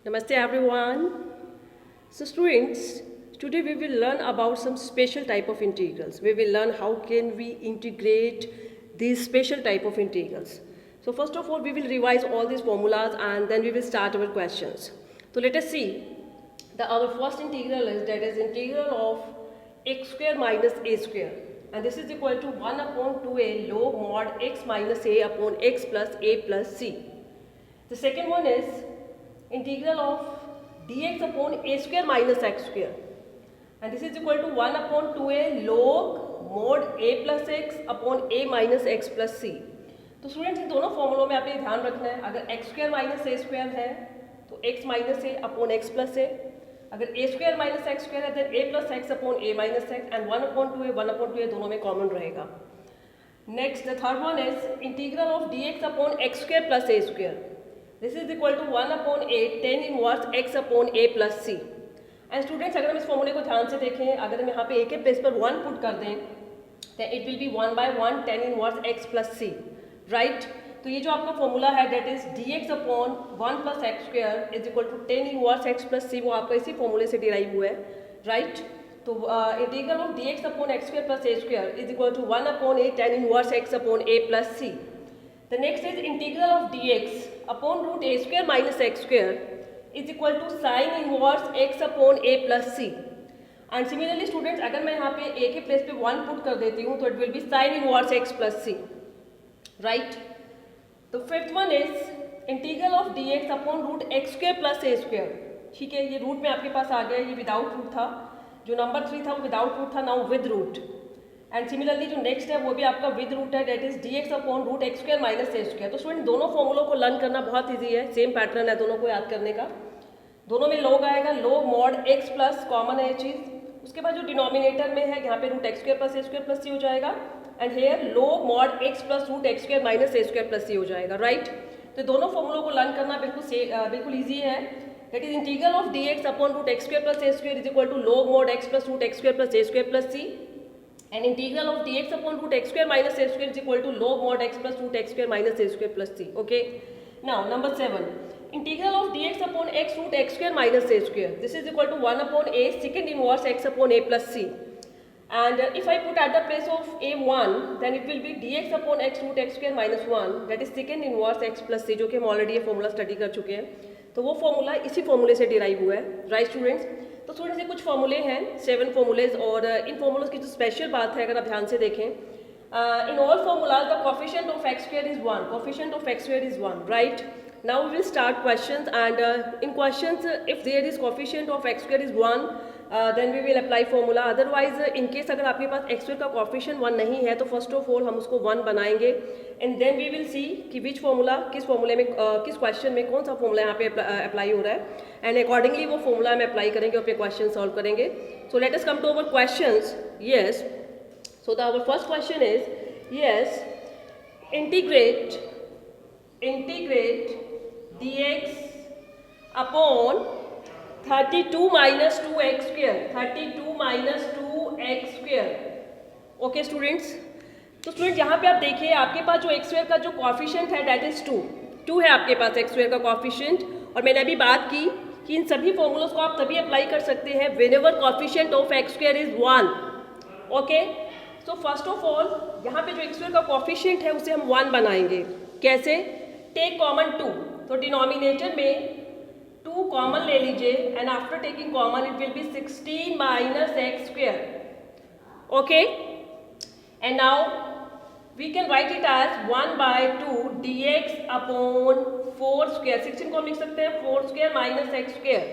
Namaste everyone. So students, today we will learn about some special type of integrals. We will learn how can we integrate these special type of integrals. So first of all, we will revise all these formulas and then we will start our questions. So let us see. Our first integral is that is integral of x square minus a square, and this is equal to 1 upon 2a log mod x minus a upon x plus a plus c. The second one is integral of dx upon a square minus x square, and this is equal to 1 upon 2a log mod a plus x upon a minus x plus c. तो students इन दोनों फॉर्मूलों में आपने ध्यान रखना है, अगर x square minus a square है तो x minus a upon x plus a, अगर a square minus x square है then a plus x upon a minus x, and 1 upon 2 दोनों में कॉमन रहेगा. Next the third one is integral of d x upon x square plus a square. This is equal to 1 upon a tan inverse x upon a plus c. And students अगर हम इस फॉर्मूले को ध्यान से देखें, अगर हम यहाँ पे ए के प्लेस पर 1 पुट कर दें तो it will be 1/1 tan inverse x plus c, right. तो ये जो आपका फॉर्मूला है that is d x upon 1 plus x square is equal to tan inverse x plus c, वो आपका इसी फॉर्मूले से डिराइव हुआ है, राइट. तो integral of d x upon x square plus a square is equal to 1 upon a tan inverse x upon a plus c. The next is integral of d x upon root a square minus x square is equal to sine inverse x upon a plus c. And similarly students अगर मैं यहाँ पे ए के place पे 1 put कर देती हूँ तो it will be sine inverse x plus c, right. तो fifth one is integral of d x upon root x square plus a square. ठीक है, ये रूट में आपके पास आ गया, ये विदाउट रूट था, जो नंबर 3 था वो विदाउट रूट था, now with root. And similarly जो नेक्स्ट है वो भी आपका विद रूट है, that is d x upon root x square minus a square. तो स्टूडेंट दोनों फॉर्मूलों को लर्न करना बहुत ईजी है, सेम पैटर्न है दोनों को याद करने का. दोनों में लॉग आएगा, log mod x plus common है ये चीज़, उसके बाद जो डिनोमिनेटर में है यहाँ पे root x square plus a square plus c हो जाएगा, and here log mod x plus root x square minus a square plus c हो जाएगा, राइट. तो दोनों फॉर्मूलों को लर्न करना बिल्कुल ईजी है. That is integral of d x upon root x square plus a square is equal to log mod x plus root x square plus a square plus c, and integral of d x upon root x square minus a square is equal to log mod x plus root x square minus a square plus c. Okay, now number 7 integral of d x upon x root x square minus a square, this is equal to 1 upon a second inverse x upon a plus c. And if I put at the place of a1 then it will be dx upon x root x square minus 1, that is second inverse x plus c, जो कि हम already ये formula study कर चुके हैं. तो वो formula इसी फॉर्मूले से डिराइव हुआ है, राइट स्टूडेंट्स. तो स्टूडेंट्स ये कुछ फॉर्मूले हैं, 7 फॉर्मूलेज, और इन फॉर्मूलोज की जो स्पेशल बात है अगर आप ध्यान से देखें, in all formulas the coefficient of x square is 1, coefficient of x square is 1, right. Now we will start questions, and in questions if there is coefficient of x square is 1 then we will apply formula. Otherwise in case अगर आपके पास x square का coefficient 1 नहीं है तो first of all हम उसको 1 बनाएंगे, and then we will see कि which formula किस फॉर्मूले में किस क्वेश्चन में कौन सा फॉर्मूला यहाँ पे अप्लाई हो रहा है, एंड अकॉर्डिंगली वो फॉर्मूला हम अप्लाई करेंगे और अपने क्वेश्चन सॉल्व करेंगे. So let us come to our questions. Yes, so the our first question is, yes, integrate dx upon 32 minus 2x square, 32 minus 2x square. Okay students, तो student यहाँ पे आप देखिए आपके पास जो एक्स स्क्वायर का जो कॉफिशिएंट है दैट इज 2 है आपके पास एक्स स्क्वायर का कॉफिशिएंट. और मैंने अभी बात की कि इन सभी फॉर्मूलोज को आप तभी अप्लाई कर सकते हैं whenever coefficient of x square is 1. Okay, so first of all यहाँ पे जो एक्स स्क्वायर का कॉफिशिएंट है उसे हम 1 बनाएंगे. कैसे? टेक कॉमन 2, तो डिनोमिनेटर में 2 कॉमन ले लीजिए, and after taking common it will be 16 minus x square. Okay, and now we can write it as 1/2 dx upon 4 square. 16 को हम लिख सकते हैं 4 square minus x square.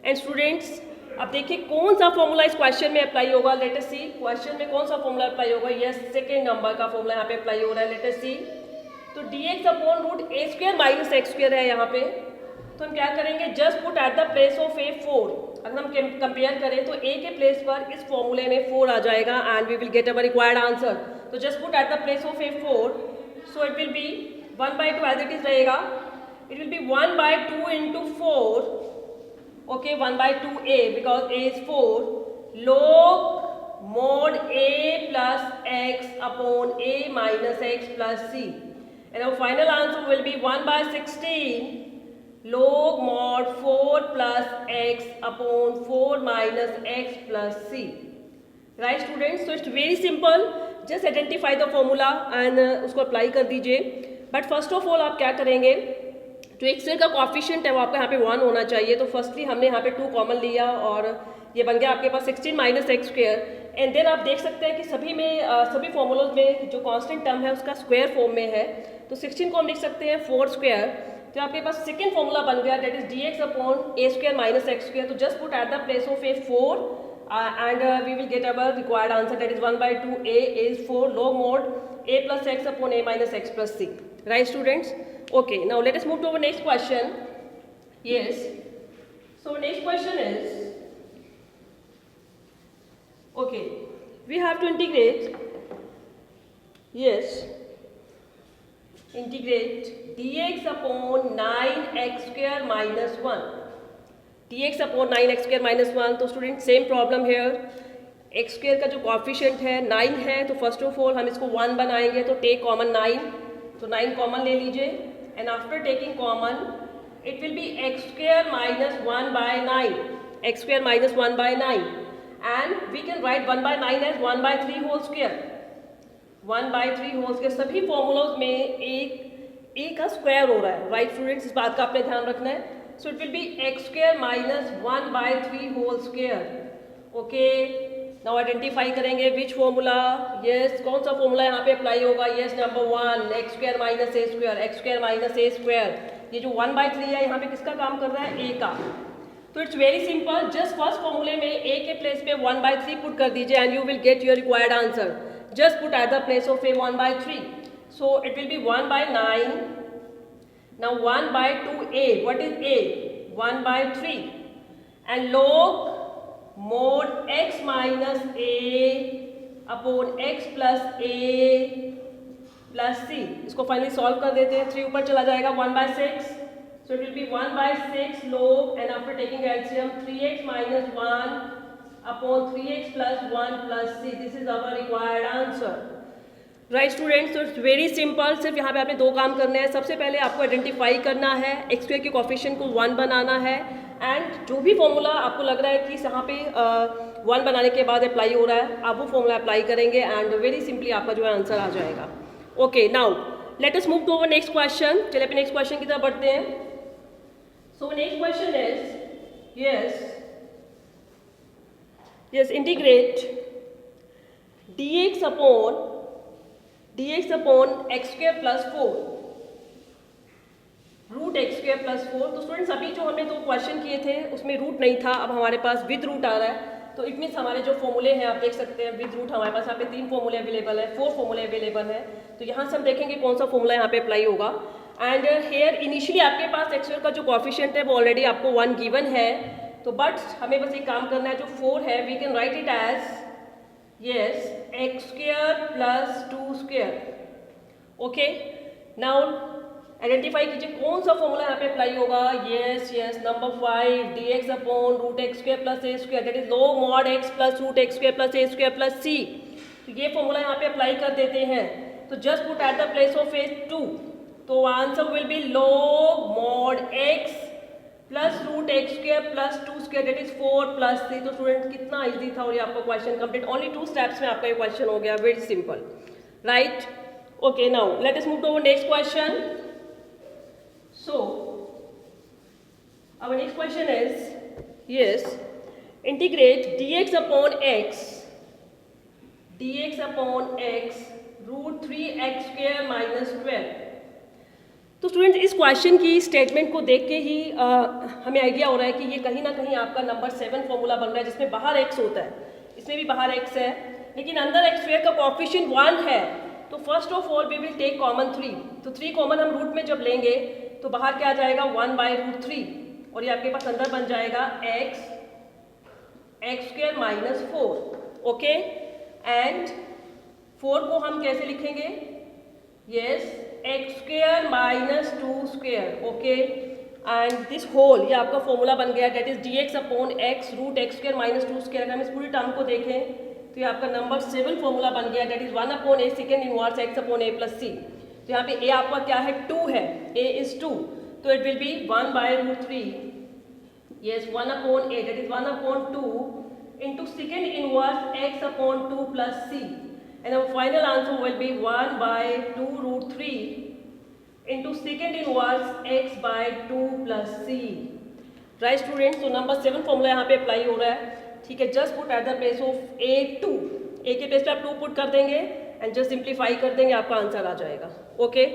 And students अब देखिए कौन सा फॉर्मूला इस क्वेश्चन में अप्लाई होगा. लेट अस सी क्वेश्चन में कौन सा फॉर्मूला अप्लाई होगा. यस, सेकेंड नंबर का फॉर्मूला यहाँ पे अप्लाई हो रहा है. लेट अस सी, तो dx upon root a square minus x square है यहाँ पे, तो हम क्या करेंगे, just put at the place of a 4. अगर हम कंपेयर करें तो a के प्लेस पर इस फॉर्मूले में 4 आ जाएगा, and we will get our required answer. तो just put at the place of a 4, so it will be 1/2 as it is रहेगा. It will be 1/2 into 4, okay, 1/2 a because a is 4, log mod a plus x upon a minus x plus c. And our final answer will be 1/16 log mod 4 plus x upon 4 minus x plus c. Right students, so it's very simple. Just identify the formula and उसको apply कर दीजिए. But first of all आप क्या करेंगे, जो XL का coefficient है वो आपका यहाँ पे 1 होना चाहिए. तो फर्स्टली हमने यहाँ पे 2 कॉमन लिया और ये बन गया आपके पास 16 minus x square. And then आप देख सकते हैं कि सभी में सभी फॉर्मूलोज में जो कांस्टेंट टर्म है उसका स्क्वायर फॉर्म में है. तो 16 को हम लिख सकते हैं 4 स्क्वायर. तो आपके पास सेकेंड फॉर्मूला बन गया, that is d x upon a square minus x square. तो just put at the place of a 4 and we will get our required answer, that is 1/2 a is 4 log mod a plus x upon a minus x plus c. Right students? Okay, now let us move to our next question. Yes, so next question is, okay, we have to integrate, yes, integrate dx upon 9x square minus 1, dx upon 9x square minus 1. तो स्टूडेंट same problem here. X square का जो coefficient है 9 है, तो first of all हम इसको 1 बनाएंगे. तो टेक कॉमन 9, तो 9 कॉमन ले लीजिए. And after taking common it will be x square minus 1/9, x square minus 1/9. And we can write 1/9 as 1/3 whole square, 1/3 whole square. सभी फॉर्मूलोज में एक का स्क्वायर हो रहा है. राइट स्टूडेंट्स, इस बात का आपने ध्यान रखना है. So it will be x square minus 1/3 whole square. Okay. Now identify करेंगे which formula. Yes, कौन सा formula यहाँ पे अप्लाई होगा? Yes, number 1, x square minus a square, x square minus a square. ये जो 1/3 है यहाँ पे किसका काम कर रहा है? a का. तो it's very simple. Just first फॉर्मूले में a के प्लेस पे 1/3 पुट कर दीजिए and you will get your required answer. Just put at the place of a 1/3. So it will be 1/9. Now 1/2a, what is a? 1/3. And log mod x minus a upon x plus a plus c. इसको finally solve कर देते हैं. 3 ऊपर चला जाएगा, 1/6. So it will be 1/6 log, and after taking LCM 3x minus 1 upon 3x plus 1 plus c. This is our required answer. Right students, तो it's very simple. सिर्फ यहाँ पे आपने 2 काम करने हैं. सबसे पहले आपको आइडेंटिफाई करना है, एक्स स्क्वायर के कॉफिशिएंट को 1 बनाना है. एंड जो भी फॉर्मूला आपको लग रहा है कि यहाँ पे 1 बनाने के बाद अप्लाई हो रहा है, आप वो फॉर्मूला अप्लाई करेंगे एंड वेरी सिंपली आपका जो है आंसर आ जाएगा. Okay, now let us move to our next question. चलिए अपने नेक्स्ट क्वेश्चन की तरफ बढ़ते हैं. So next question is, yes, integrate dx upon x square plus 4 root x square plus 4. तो स्टूडेंट्स अभी जो हमने 2 क्वेश्चन किए थे उसमें रूट नहीं था, अब हमारे पास विद रूट आ रहा है. तो इट मीन्स हमारे जो फॉर्मूले हैं आप देख सकते हैं विद रूट हमारे पास यहाँ पे 3 फॉर्मूले अवेलेबल है, 4 फॉर्मूले अवेलेबल है. तो यहाँ से हम देखेंगे कौन सा फॉर्मूला यहाँ पे अप्लाई होगा. एंड हेयर इनिशियली आपके पास एक्स स्क्वायर का जो कॉफिशिएंट है वो ऑलरेडी आपको 1 गिवन है. तो बट हमें बस एक काम करना है, जो 4 है we can write it as, yes, x square plus 2 square. Okay, now identify कीजिए कौन सा फॉर्मूला यहाँ पे अप्लाई होगा. yes, number 5, dx upon root x square plus a square, that is log mod x plus root x square plus a square plus c. तो ये formula यहाँ पे अप्लाई कर देते हैं. तो just put at the place of a 2. तो answer will be log mod x plus root x square plus 2 square, that is 4 plus 3. तो स्टूडेंट कितना इजी था और ये आपका क्वेश्चन कंप्लीट. ओनली 2 स्टेप्स में आपका ये क्वेश्चन हो गया. Very simple. Right. Okay, now let us move to our next question. So our next question is, yes, integrate dx upon x root 3x square minus 12. तो students इस question की statement को देख के ही हमें आइडिया हो रहा है कि ये कहीं ना कहीं आपका नंबर 7 फॉर्मूला बन रहा है, जिसमें बाहर x होता है. इसमें भी बाहर x है, लेकिन अंदर x स्क्वायर का कोएफिशिएंट 1 है. तो first of all we will take common 3. तो 3 कॉमन हम रूट में जब लेंगे तो बाहर क्या आ जाएगा, 1/√3. और ये आपके पास अंदर बन जाएगा x square minus 4. Okay, and 4 को हम कैसे लिखेंगे, yes, x square minus 2 square. Okay, and this whole, ये आपका फॉर्मूला बन गया, that is dx upon x root x square minus 2 square. अगर हम इस पूरी टर्म को देखें तो ये आपका नंबर 7 फॉर्मूला बन गया, that is 1 upon a second inverse x upon a plus c. तो यहाँ पे a आपका क्या है, 2 है, a इज 2. तो it will B 1/√3, yes, 1/8, that is 1/2 into secant inverse x upon 2 plus c, and our final answer will be 1/2√3 into secant inverse x by 2 plus c. Right students, तो number 7 formula यहाँ पे apply हो रहा है, ठीक है. Just put at the place of a2, a के place पे आप 2 पुट कर देंगे एंड जस्ट सिंप्लीफाई कर देंगे, आपका आंसर आ जाएगा. ओके,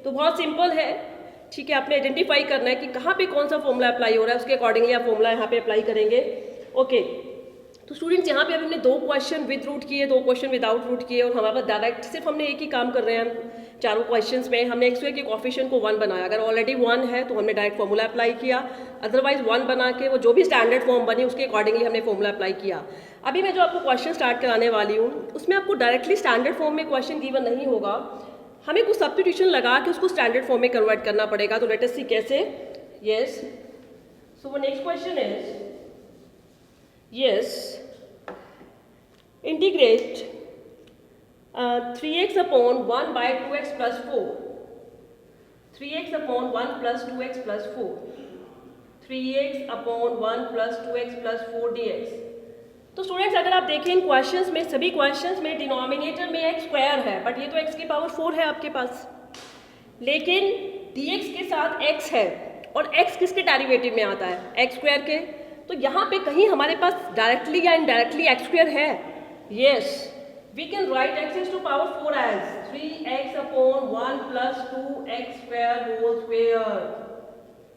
तो बहुत सिंपल है, ठीक है. आपने आइडेंटिफाई करना है कि कहाँ पे कौन सा फॉर्मूला अप्लाई हो रहा है, उसके अकॉर्डिंगली आप फॉर्मूला यहाँ पे अप्लाई करेंगे. ओके, तो स्टूडेंट्स यहाँ पे अभी हमने 2 क्वेश्चन विद रूट किए, 2 क्वेश्चन विदाउट रूट किए, और हमारे पास डायरेक्ट सिर्फ हमने एक ही काम कर रहे हैं चारों क्वेश्चंस में. हमने एक्स स्क्वायर के कोफिशिएंट को 1 बनाया. अगर ऑलरेडी 1 है तो हमने डायरेक्ट फॉर्मूला अप्लाई किया, अदरवाइज 1 बना के वो जो भी स्टैंडर्ड फॉर्म बनी उसके अकॉर्डिंगली हमने फॉर्मूला अप्लाई किया. अभी मैं जो आपको क्वेश्चन स्टार्ट कराने वाली हूँ उसमें आपको डायरेक्टली स्टैंडर्ड फॉर्म में क्वेश्चन गिवन नहीं होगा, हमें कुछ सब्स्टिट्यूशन लगा के उसको स्टैंडर्ड फॉर्म में कन्वर्ट करना पड़ेगा. तो लेट अस सी कैसे. Yes, so next question is, yes, integrate 3x upon 1 by 2x plus 4, 3x upon 1 plus 2x plus 4, 3x upon 1 plus 2x plus 4 dx. तो स्टूडेंट्स अगर आप देखें इन क्वेश्चंस में, सभी क्वेश्चंस में डिनोमिनेटर में x स्क्वायर है, बट ये तो x की पावर 4 है आपके पास, लेकिन dx के साथ x है, और x किसके डेरिवेटिव में आता है, x स्क्वायर के. तो यहाँ पे कहीं हमारे पास डायरेक्टली या इनडायरेक्टली x स्क्वायर है. Yes, we can write x raised to power 4 as 3x upon 1 plus 2x square whole square,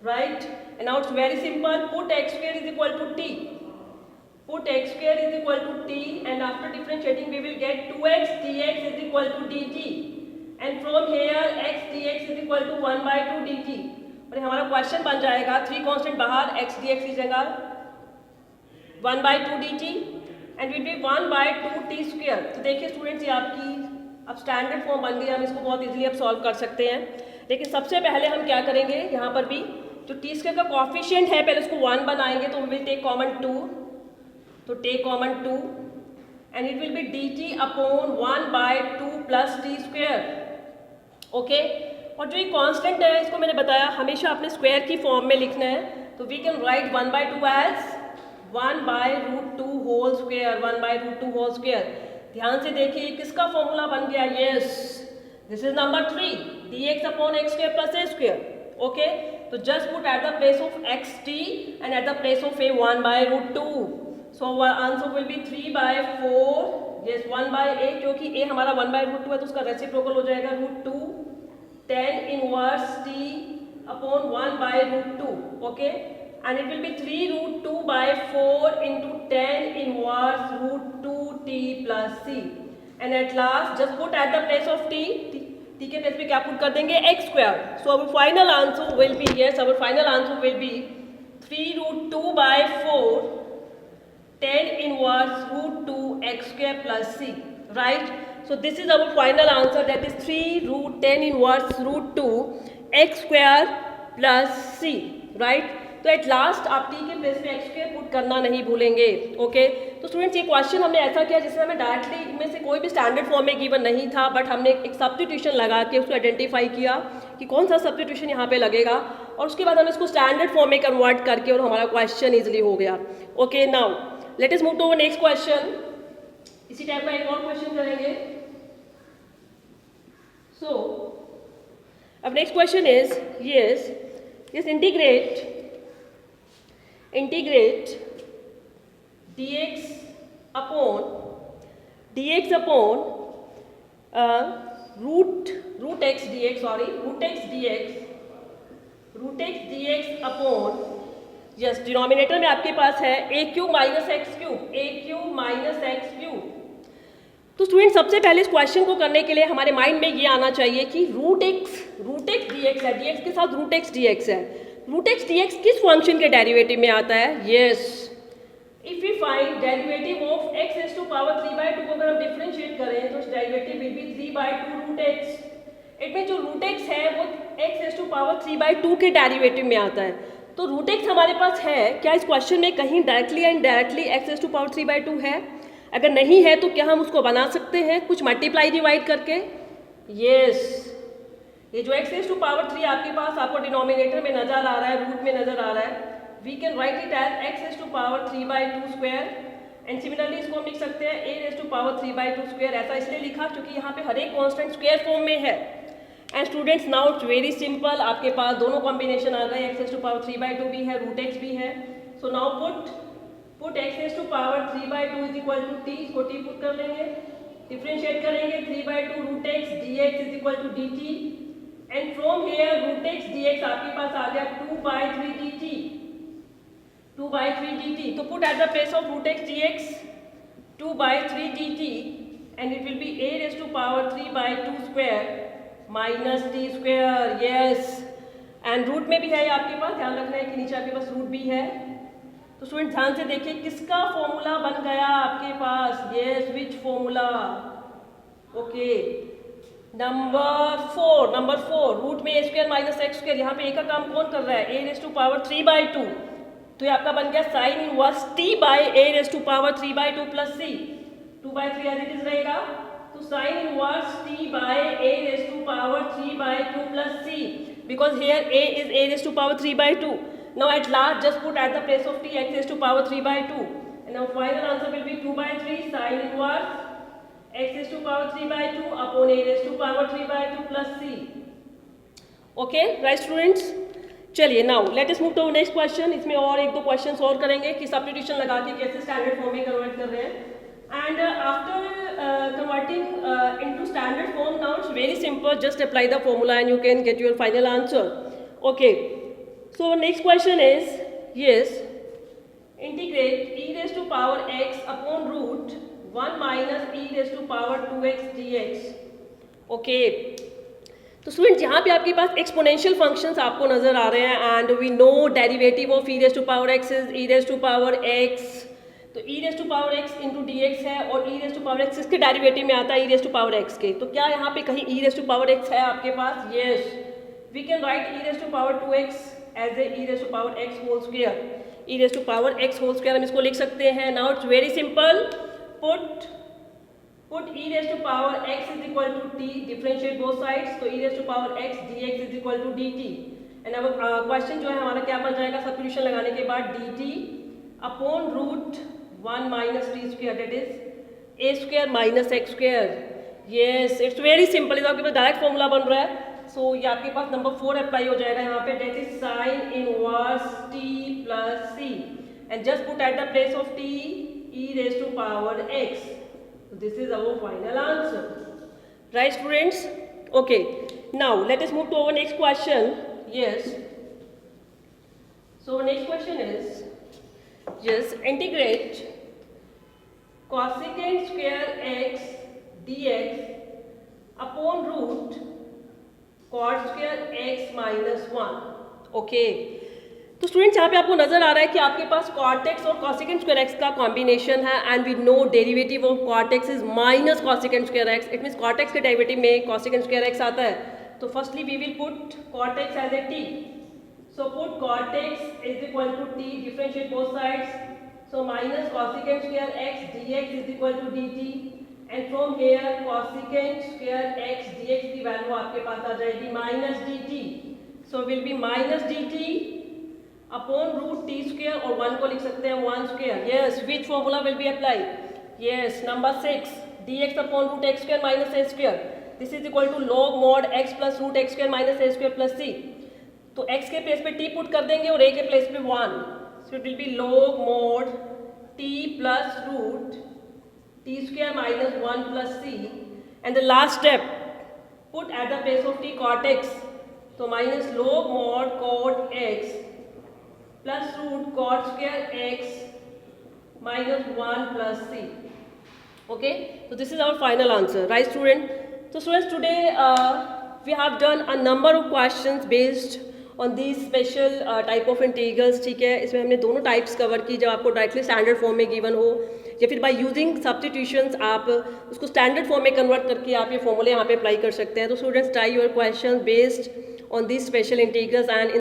right? And now it's very simple. Put x square is equal to t. Put x square is equal to t, and after differentiating we will get 2x dx is equal to dt. And from here x dx is equal to 1/2 dt. और हमारा question बन जाएगा 3 constant बाहर, x dx की जगह 1/2 dt. And will be 1/2 t square. तो देखिए students, ये आपकी अब स्टैंडर्ड फॉर्म बन गई, हम इसको बहुत इजीली अब सॉल्व कर सकते हैं. लेकिन सबसे पहले हम क्या करेंगे, यहाँ पर भी जो t स्क्वायर का कॉफिशिएंट है पहले उसको 1 बनाएंगे, तो विल टेक कॉमन 2, तो take common 2 and it will be dt upon 1/2 plus t square. Okay, और जो ये कांस्टेंट है इसको मैंने बताया हमेशा अपने स्क्वायर की फॉर्म में लिखना है. तो we can write 1/2 as 1/√2 whole square, 1/√2 whole square. ध्यान से देखिए किसका फॉर्मूला बन गया. Yes, this is number 3, dx upon x square plus a square. Okay, तो just put at the place of xt and at the place of a 1/√2. So our answer will be 3/4. Yes, 1/8, क्योंकि a हमारा 1/√2 है तो उसका reciprocal हो जाएगा √2, 10 inverse t upon 1/√2. Okay, and it will be 3√2/4 into 10 inverse √2t plus c. And at last just put at the place of t के place पे क्या पुट कर देंगे, x square. So our final answer will be, yes, our final answer will be 3√2/4 10 inverse √2 x square plus c, right? So this is our final answer, that is 3√10 inverse √2 x square plus c, right? तो at last आप t के place पे x square put करना नहीं भूलेंगे. Okay, तो students ये question हमने ऐसा किया जिसमें हमें डायरेक्टली में से कोई भी स्टैंडर्ड फॉर्म में गिवन नहीं था, बट हमने एक सब्स्टिट्यूशन लगा के उसको आइडेंटिफाई किया कि कौन सा सब्स्टिट्यूशन यहाँ पे लगेगा, और उसके बाद हमने इसको स्टैंडर्ड फॉर्म में कन्वर्ट करके और हमारा क्वेश्चन ईजिली हो गया. Okay, now let us move to next question. इसी टाइप का एक और क्वेश्चन करेंगे. सो अब नेक्स्ट question is, yes, integrate dx upon root x dx upon, यस, डिनोमिनेटर में आपके पास है a³ माइनस x क्यूब. तो स्टूडेंट सबसे पहले इस क्वेश्चन को करने के लिए हमारे माइंड में ये आना चाहिए कि रूट एक्स dx है, dx के साथ रूट एक्स dx है. रूट एक्स dx किस फंक्शन के डेरिवेटिव में आता है. Yes, if we find derivative of x raise to power 3/2 को अगर हम डिफरेंशिएट करें तो derivative will be 3/2 root x. It mean जो रूट एक्स है वो x रेज़ टू पावर 3/2 के डेरिवेटिव में आता है. तो रूट एक्स हमारे पास है क्या इस क्वेश्चन में, कहीं डायरेक्टली या indirectly x raise to power 3/2 है. अगर नहीं है तो क्या हम उसको बना सकते हैं कुछ मल्टीप्लाई डिवाइड करके. यस, ये जो x रेज टू पावर 3 आपके पास आपको डिनोमिनेटर में नजर आ रहा है, रूट में नजर आ रहा है, we can write it as x raise to power 3/2 square and similarly इसको हम लिख सकते हैं a raise to power 3/2 square. ऐसा इसलिए लिखा क्योंकि यहाँ पे हर एक कॉन्स्टेंट स्क्वायर फॉर्म में है। And students now it's very simple, आपके पास दोनों कॉम्बिनेशन आ गए, x रेज टू पावर 3/2 भी है, रूट x भी है। So now put x raise to power 3/2 is equal to t, इसको t पुट कर लेंगे, डिफरेंशिएट करेंगे 3/2 root x dx is equal to dt and from here root x dx आपके पास आ गया 2/3 dt, 2/3 dt। तो put at the place of root x dx 2/3 dt and it will be a raised to power 3/2 square minus t square, yes। And root में भी है आपके पास, ध्यान रखना है कि नीचे आपके पास रूट भी है। तो स्टूडेंट ध्यान से देखिए किसका फॉर्मूला बन गया आपके पास, yes which formula, okay number 4 root में a square minus x square, यहाँ पे a का काम कौन कर रहा है, a रेज टू पावर 3/2, तो ये आपका बन गया sine inverse t by a raise to power 3/2 plus c, 2/3 as it is रहेगा, तो sine inverse t by a raise to power 3/2 plus c, because here a is a raised to power 3/2. Now at last just put at the place of t x raised to power 3/2 and now final answer will be 2/3 sin inverse x raised to power 3/2 upon a raised to power 3/2 plus c. Okay, right students? चलिए now let us move to next question। इसमें और एक दो question और करेंगे कि substitution लगा के कैसे स्टैंडर्ड फॉर्म में कन्वर्ट कर रहे हैं। And after converting into standard form, now it's very simple, just apply the formula and you can get your final answer, okay। So next question is, yes, integrate e raised to power x upon root 1 minus e raised to power 2x dx, okay। तो student यहाँ पे आपके पास exponential functions आपको नजर आ रहे हैं and we know derivative of e raise to power x is e raise to power x, तो e raise to power x into d x है और e raise to power x इसके derivative में आता है e raise to power x के, तो क्या यहाँ पे कहीं e raise to power x है आपके पास, yes we can write e raise to power 2x as a e raise to power x whole square, e raise to power x whole square हम इसको लिख सकते हैं। Now it's very simple, put e raise to power x is equal to t, differentiate both sides, तो e raise to power x dx is equal to dt and अब question जो है हमारा क्या बन जाएगा सब्स्टिट्यूशन लगाने के बाद dt upon root 1 minus t square, that is a square minus x square, yes it's very simple, इस आपके पास डायरेक्ट फॉर्मूला बन रहा है। सो ये आपके पास नंबर 4 अप्लाई हो जाएगा यहाँ पे, that is sin inverse t plus c and just put at the place of t e raised to power x, so this is our final answer, right students, okay। Now let us move to our next question, yes। So next question is, yes, integrate cosecant square x dx upon root cot square x minus 1, okay. तो students यहाँ पे आपको नजर आ रहा है कि आपके पास cot x और cosecant square x का कॉम्बिनेशन है and we know derivative of cot x is minus cosecant square x, it means cot x के डेरिवेटिव में cosecant square x आता है, तो firstly we will put cot x as a t, so put cot x is equal to t, differentiate both sides, so minus cosecant square x dx is equal to dt and from here cosecant square x dx की value आपके पास आ जाएगी minus dt, so will be minus dt upon root t square और 1 को लिख सकते हैं 1 square, yes which formula will be applied, yes number 6 dx upon root x square minus a square, this is equal to log mod x plus root x square minus a square plus c, तो x के place पे t put कर देंगे और a के place पे 1, so it will be log mod t plus root t square minus 1 plus c and the last step put at the place of t cot x, so minus log mod cot x plus root cot square x minus 1 plus c, okay, so this is our final answer, right student। So students today we have done a number of questions based on these special type of integrals, ठीक है। इसमें हमने दोनों types cover की, जब आपको directly standard form में given हो या फिर बाय यूजिंग सब्स्टिट्यूशंस आप उसको स्टैंडर्ड फॉर्म में कन्वर्ट करके आप ये फॉर्मूले यहाँ पे अप्लाई कर सकते हैं। तो students try your question based on this special integrals and